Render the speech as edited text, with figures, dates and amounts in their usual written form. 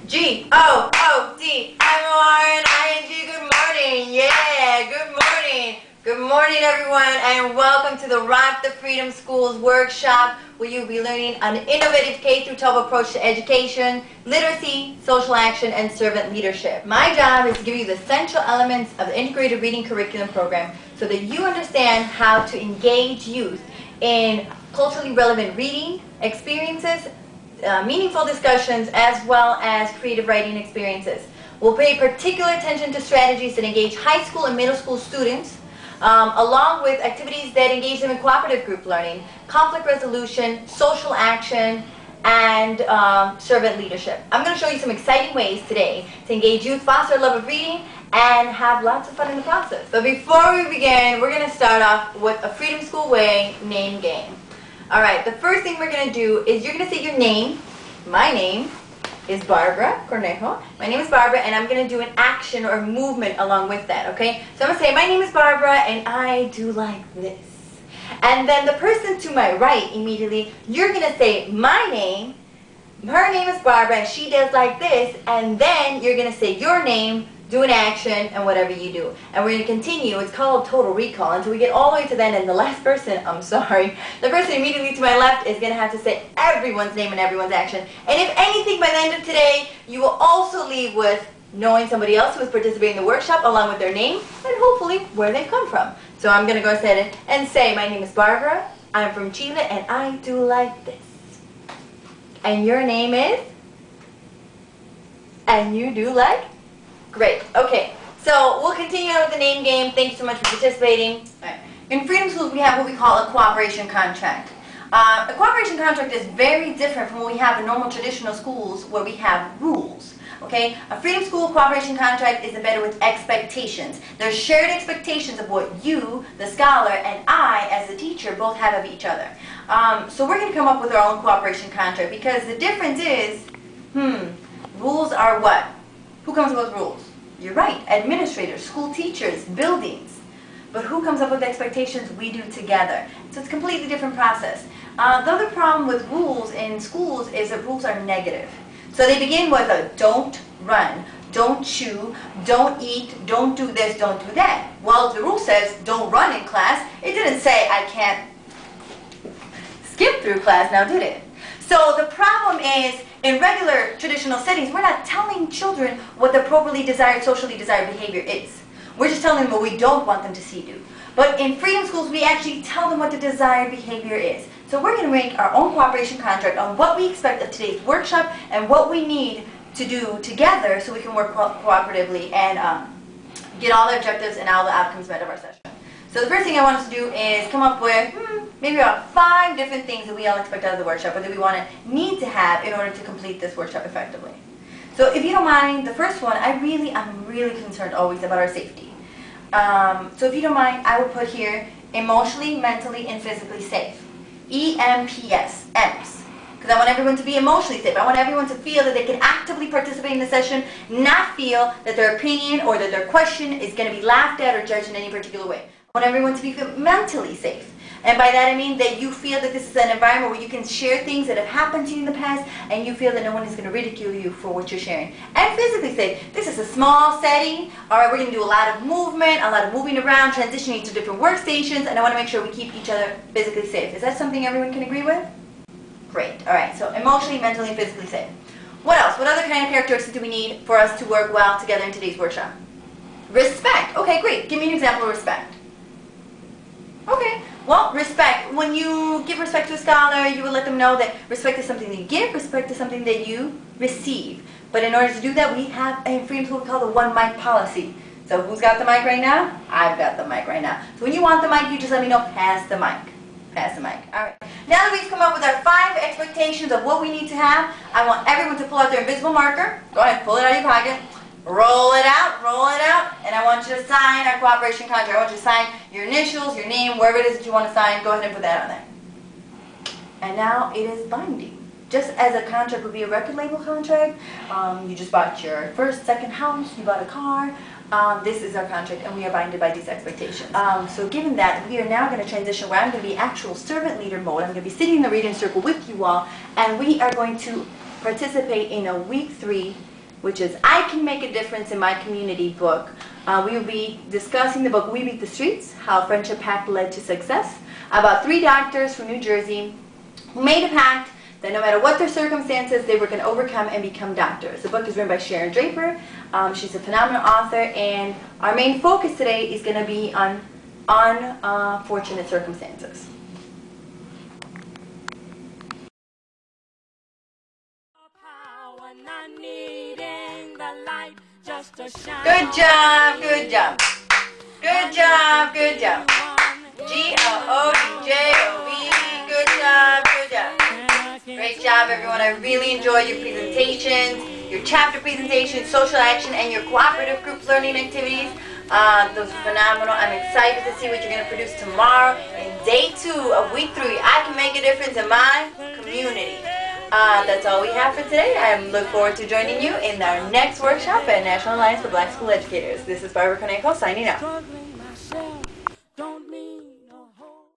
G-O-O-D-M-O-R-N-I-N-G. Good morning. Yeah, good morning. Good morning, everyone, and welcome to the Rock the Freedom Schools workshop, where you'll be learning an innovative K-12 approach to education, literacy, social action, and servant leadership. My job is to give you the essential elements of the integrated reading curriculum program so that you understand how to engage youth in culturally relevant reading experiences, meaningful discussions, as well as creative writing experiences. We'll pay particular attention to strategies that engage high school and middle school students, along with activities that engage them in cooperative group learning, conflict resolution, social action, and servant leadership. I'm going to show you some exciting ways today to engage youth, foster a love of reading, and have lots of fun in the process. So before we begin, we're going to start off with a Freedom School Way name game. Alright, the first thing we're going to do is you're going to say your name. My name is Barbara Cornejo. My name is Barbara, and I'm going to do an action or movement along with that, okay? So I'm going to say, my name is Barbara, and I do like this. And then the person to my right, immediately, you're going to say, my name, her name is Barbara, and she does like this, and then you're going to say your name, do an action, and whatever you do. And we're going to continue. It's called total recall until we get all the way to the end. And the last person, the person immediately to my left is going to have to say everyone's name and everyone's action. And if anything, by the end of today, you will also leave with knowing somebody else who is participating in the workshop along with their name and hopefully where they come from. So I'm going to go ahead and say, my name is Barbara, I'm from Chile, and I do like this. And your name is? And you do like? Great. Okay, so we'll continue on with the name game. Thanks so much for participating. Right. In Freedom Schools, we have what we call a cooperation contract. A cooperation contract is very different from what we have in normal traditional schools where we have rules. Okay, a Freedom School cooperation contract is embedded with expectations. There's shared expectations of what you, the scholar, and I, as the teacher, both have of each other. So we're going to come up with our own cooperation contract because the difference is, rules are what? Who comes up with rules? You're right, administrators, school teachers, buildings. But who comes up with expectations? We do together. So it's a completely different process. The other problem with rules in schools is that rules are negative. So they begin with a don't run, don't chew, don't eat, don't do this, don't do that. Well, the rule says don't run in class. It didn't say I can't skip through class now, did it? So the problem is, in regular traditional settings, we're not telling children what the appropriately desired, socially desired behavior is. We're just telling them what we don't want them to see do. But in Freedom Schools, we actually tell them what the desired behavior is. So we're going to make our own cooperation contract on what we expect of today's workshop and what we need to do together so we can work cooperatively and get all the objectives and all the outcomes met of our session. So the first thing I want us to do is come up with maybe about 5 different things that we all expect out of the workshop or that we need to have in order to complete this workshop effectively. So if you don't mind, the first one, I'm really concerned always about our safety. So if you don't mind, I would put here emotionally, mentally, and physically safe. EMPS, EMPS. Because I want everyone to be emotionally safe. I want everyone to feel that they can actively participate in the session, not feel that their opinion or that their question is going to be laughed at or judged in any particular way. I want everyone to be mentally safe. And by that I mean that you feel that this is an environment where you can share things that have happened to you in the past and you feel that no one is going to ridicule you for what you're sharing. And physically safe. This is a small setting. Alright, we're going to do a lot of movement, a lot of moving around, transitioning to different workstations, and I want to make sure we keep each other physically safe. Is that something everyone can agree with? Great. Alright, so emotionally, mentally, and physically safe. What else? What other kind of characteristics do we need for us to work well together in today's workshop? Respect. Okay, great. Give me an example of respect. Okay, well, respect. When you give respect to a scholar, you will let them know that respect is something that you give, respect is something that you receive. But in order to do that, we have in Freedom School what we call the one mic policy. So who's got the mic right now? I've got the mic right now. So when you want the mic, you just let me know, pass the mic. Pass the mic. All right. Now that we've come up with our 5 expectations of what we need to have, I want everyone to pull out their invisible marker. Go ahead, pull it out of your pocket. Roll it out, and I want you to sign our cooperation contract. I want you to sign your initials, your name, wherever it is that you want to sign. Go ahead and put that on there. And now it is binding. Just as a contract would be a record label contract, you just bought your first, second house, you bought a car. This is our contract, and we are binded by these expectations. So given that, we are now going to transition where I'm going to be actual servant leader mode. I'm going to be sitting in the reading circle with you all, and we are going to participate in a week 3 which is I Can Make a Difference in My Community book. We will be discussing the book We Beat the Streets, How a Friendship Pact Led to Success, about 3 doctors from New Jersey who made a pact that no matter what their circumstances, they were going to overcome and become doctors. The book is written by Sharon Draper. She's a phenomenal author, and our main focus today is going to be on unfortunate circumstances. Good job, good job. Good job, good job. G-O-O-D-J-O-B. Good job, good job. Great job, everyone. I really enjoyed your presentations, your chapter presentations, social action, and your cooperative group learning activities. Those are phenomenal. I'm excited to see what you're going to produce tomorrow. In day 2 of week 3, I can make a difference in my community. That's all we have for today. I look forward to joining you in our next workshop at National Alliance for Black School Educators. This is Barbara Cornejo signing out.